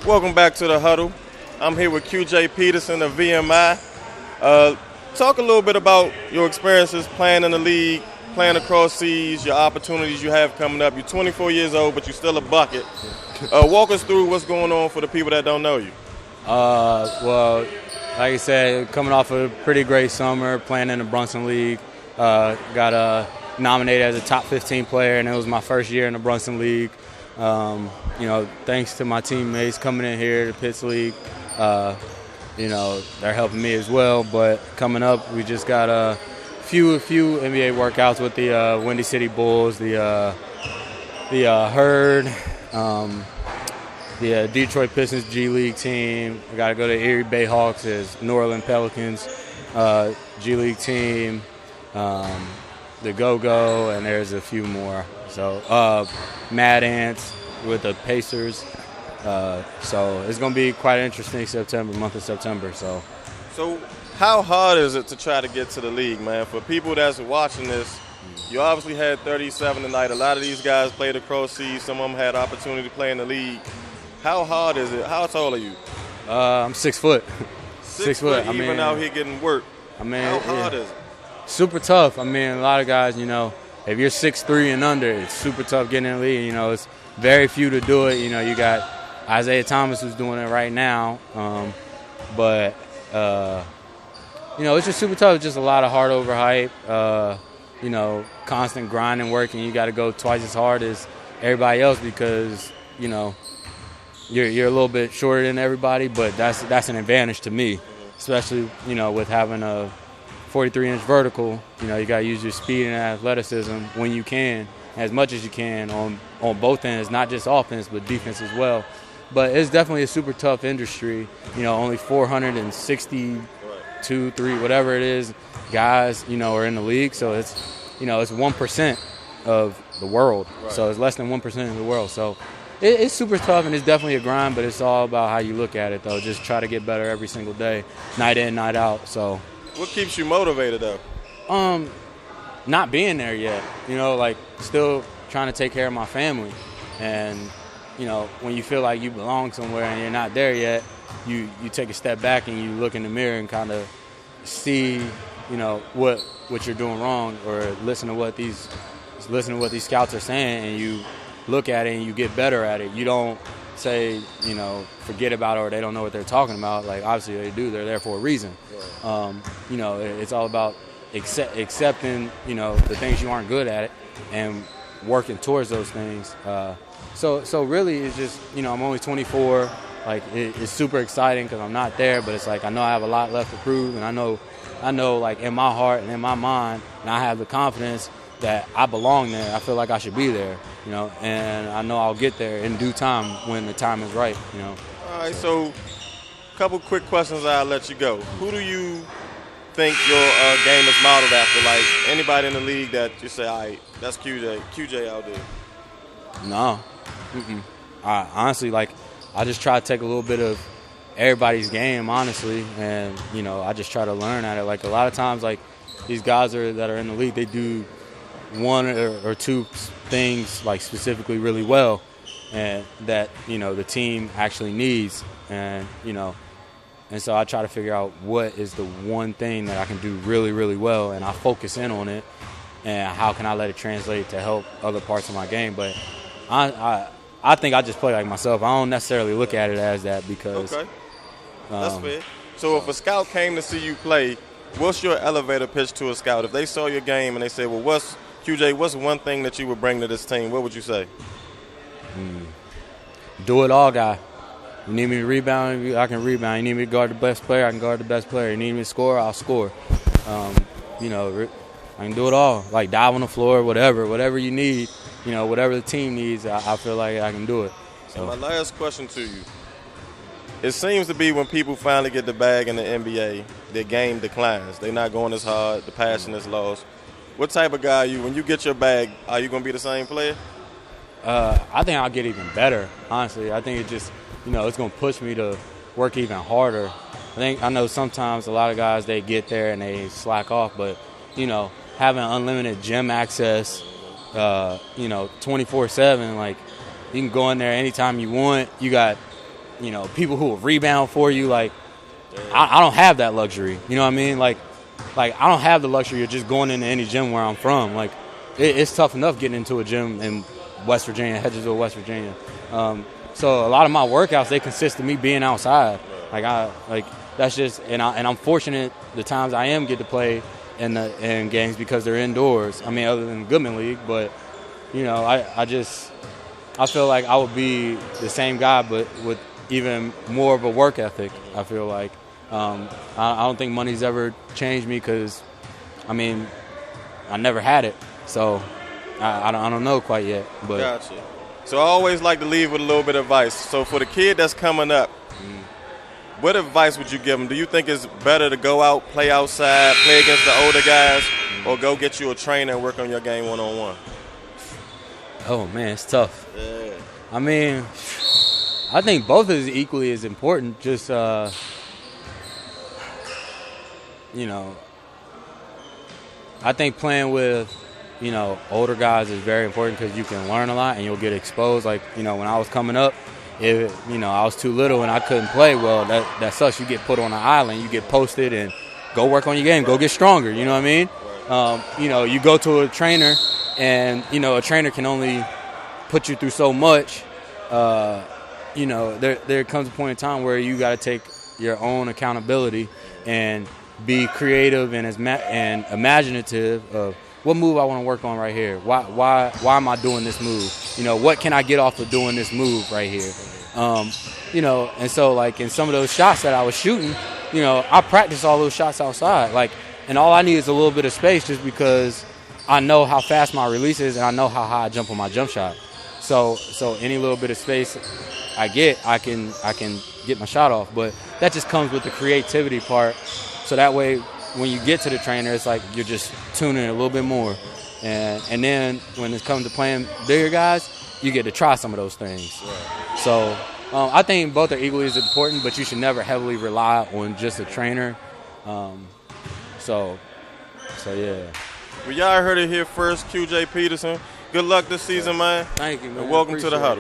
Welcome back to the Huddle. I'm here with QJ Peterson of VMI. Talk a little bit about your experiences playing in the league, playing across seas, your opportunities you have coming up. You're 24 years old, but you're still a bucket. Walk us through what's going on for the people that don't know you. Well, like I said, coming off a pretty great summer, playing in the Brunson League. Got nominated as a top 15 player, and it was my first year in the Brunson League. Thanks to my teammates coming in here, the Pitts League, they're helping me as well. But coming up, we just got a few NBA workouts with the Windy City Bulls, the Herd, the Detroit Pistons G League team. I got to go to Erie Bayhawks as New Orleans Pelicans G League team, the Go-Go, and there's a few more. So Mad Ants with the Pacers. So it's going to be quite an interesting month of September. So how hard is it to try to get to the league, man? For people that's watching this, you obviously had 37 tonight. A lot of these guys played across seas. Some of them had opportunity to play in the league. How hard is it? How tall are you? I'm 6 foot. 6 foot. Even out here getting work. How hard is it? Super tough. A lot of guys, if you're 6'3" and under, it's super tough getting in the league. It's very few to do it. You got Isaiah Thomas who's doing it right now. It's just super tough. It's just a lot of hard overhype. Constant grinding, working. You got to go twice as hard as everybody else because, you're a little bit shorter than everybody, but that's an advantage to me, especially, with having a 43-inch vertical. You got to use your speed and athleticism when you can, as much as you can on both ends, not just offense, but defense as well. But it's definitely a super tough industry. Only 462, 3, whatever it is, guys, are in the league. So it's 1% of the world. Right. So it's less than 1% of the world. So it's super tough, and it's definitely a grind, but it's all about how you look at it, though. Just try to get better every single day, night in, night out. So what keeps you motivated, though? Not being there yet. Still trying to take care of my family. And, when you feel like you belong somewhere and you're not there yet, you take a step back and you look in the mirror and kind of see, what you're doing wrong, or listen to what these scouts are saying, and you look at it and you get better at it. You don't say, forget about it, or they don't know what they're talking about. Like, obviously they do. They're there for a reason. It's all about accepting, the things you aren't good at and working towards those things. So really it's just, I'm only 24. Like, it's super exciting because I'm not there, but it's like I know I have a lot left to prove, and I know like in my heart and in my mind, and I have the confidence that I belong there. I feel like I should be there, and I know I'll get there in due time when the time is right, All right, so a couple quick questions, I'll let you go. Who do you think your game is modeled after? Like, anybody in the league that you say, all right, that's QJ out there? No. Honestly, I just try to take a little bit of everybody's game, honestly, and, I just try to learn at it. Like, a lot of times, like, these guys that are in the league, they do one or two things, like, specifically really well, and that, the team actually needs. And, and so I try to figure out what is the one thing that I can do really, really well, and I focus in on it, and how can I let it translate to help other parts of my game. But I think I just play like myself. I don't necessarily look at it as that because... Okay. That's fair. So if a scout came to see you play, what's your elevator pitch to a scout? If they saw your game and they said, well, what's one thing that you would bring to this team, what would you say? Do it all, guy. You need me to rebound, I can rebound. You need me to guard the best player, I can guard the best player. You need me to score, I'll score. I can do it all. Like, dive on the floor, whatever you need, whatever the team needs, I feel like I can do it. So my last question to you. It seems to be when people finally get the bag in the NBA, their game declines. They're not going as hard. The passion is lost. What type of guy are you? When you get your bag, are you going to be the same player? I think I'll get even better, honestly. I think it just, it's going to push me to work even harder. I know sometimes a lot of guys, they get there and they slack off, but, having unlimited gym access, 24/7, like, you can go in there anytime you want. You got people who will rebound for you. Like, I don't have that luxury. You know what I mean? Like I don't have the luxury of just going into any gym where I'm from. Like, it's tough enough getting into a gym in West Virginia, Hedgesville, West Virginia. So a lot of my workouts, they consist of me being outside. That's just, and I'm fortunate the times I am get to play in games because they're indoors. I mean, other than Goodman League, but I feel like I would be the same guy, but with even more of a work ethic. I feel like I don't think money's ever changed me because, I mean, I never had it, so I don't know quite yet. But gotcha. So I always like to leave with a little bit of advice. So for the kid that's coming up, what advice would you give them? Do you think it's better to go out, play outside, play against the older guys, or go get you a trainer and work on your game one-on-one? Oh, man, it's tough. Yeah. I mean, I think both is equally as important. Just, I think playing with, older guys is very important because you can learn a lot and you'll get exposed. Like, when I was coming up, I was too little and I couldn't play well. That sucks. You get put on an island, you get posted, and go work on your game, go get stronger. You know what I mean? You go to a trainer, and a trainer can only put you through so much. There comes a point in time where you got to take your own accountability and be creative and imaginative of what move I want to work on right here. Why am I doing this move? What can I get off of doing this move right here? And so, like, in some of those shots that I was shooting, I practice all those shots outside. Like, and all I need is a little bit of space just because I know how fast my release is and I know how high I jump on my jump shot. So any little bit of space I get, I can get my shot off. But that just comes with the creativity part. So that way, when you get to the trainer, it's like you're just tuning it a little bit more. And then when it comes to playing bigger guys, you get to try some of those things. Right. So I think both are equally as important, but you should never heavily rely on just a trainer. So yeah. Well, y'all heard it here first, QJ Peterson. Good luck this season, man. Thank you, man. And welcome to the huddle.